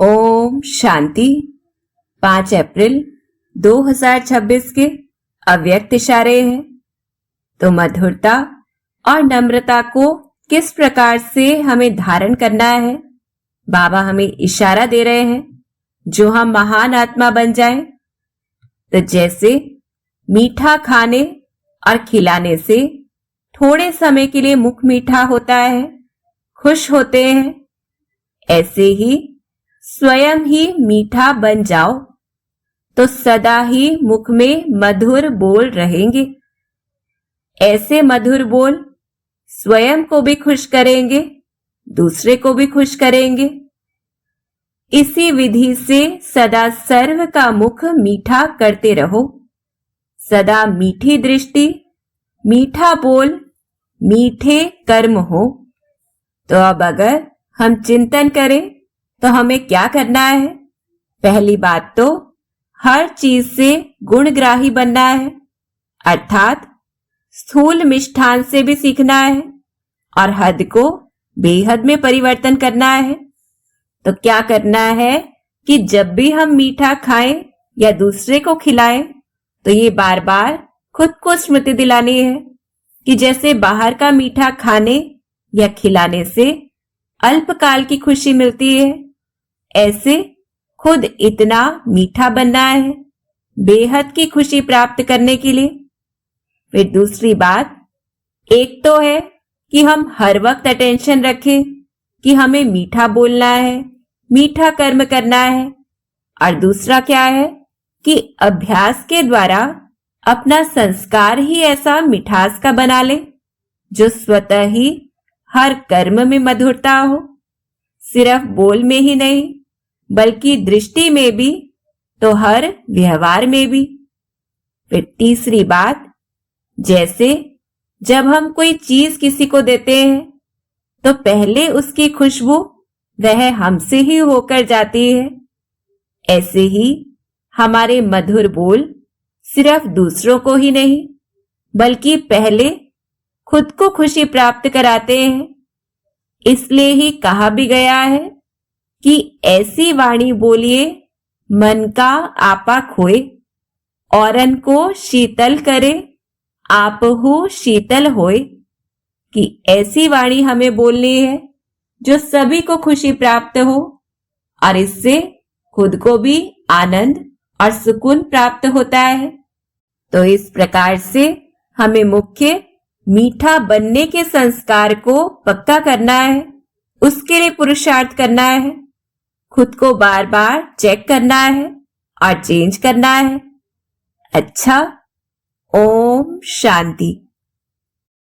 ओम शांति। 5 अप्रैल 2026 के अव्यक्त इशारे हैं। तो मधुरता और नम्रता को किस प्रकार से हमें धारण करना है, बाबा हमें इशारा दे रहे हैं जो हम महान आत्मा बन जाएं। तो जैसे मीठा खाने और खिलाने से थोड़े समय के लिए मुख मीठा होता है, खुश होते हैं, ऐसे ही स्वयं ही मीठा बन जाओ तो सदा ही मुख में मधुर बोल रहेंगे। ऐसे मधुर बोल स्वयं को भी खुश करेंगे, दूसरे को भी खुश करेंगे। इसी विधि से सदा सर्व का मुख मीठा करते रहो। सदा मीठी दृष्टि, मीठा बोल, मीठे कर्म हो। तो अब अगर हम चिंतन करें तो हमें क्या करना है? पहली बात तो हर चीज से गुणग्राही बनना है, अर्थात स्थूल मिष्ठान से भी सीखना है और हद को बेहद में परिवर्तन करना है। तो क्या करना है कि जब भी हम मीठा खाएं या दूसरे को खिलाएं तो ये बार बार खुद को स्मृति दिलानी है कि जैसे बाहर का मीठा खाने या खिलाने से अल्पकाल की खुशी मिलती है, ऐसे खुद इतना मीठा बनना है बेहद की खुशी प्राप्त करने के लिए। फिर दूसरी बात, एक तो है कि हम हर वक्त अटेंशन रखें कि हमें मीठा बोलना है, मीठा कर्म करना है, और दूसरा क्या है कि अभ्यास के द्वारा अपना संस्कार ही ऐसा मिठास का बना ले जो स्वतः ही हर कर्म में मधुरता हो, सिर्फ बोल में ही नहीं बल्कि दृष्टि में भी, तो हर व्यवहार में भी। फिर तीसरी बात, जैसे जब हम कोई चीज किसी को देते हैं तो पहले उसकी खुशबू वह हमसे ही होकर जाती है, ऐसे ही हमारे मधुर बोल सिर्फ दूसरों को ही नहीं बल्कि पहले खुद को खुशी प्राप्त कराते हैं। इसलिए ही कहा भी गया है कि ऐसी वाणी बोलिए मन का आपा खोए, औरन को शीतल करे आप हो शीतल होए। कि ऐसी वाणी हमें बोलनी है जो सभी को खुशी प्राप्त हो और इससे खुद को भी आनंद और सुकून प्राप्त होता है। तो इस प्रकार से हमें मुख्य मीठा बनने के संस्कार को पक्का करना है, उसके लिए पुरुषार्थ करना है, खुद को बार बार चेक करना है और चेंज करना है। अच्छा, ओम शांति।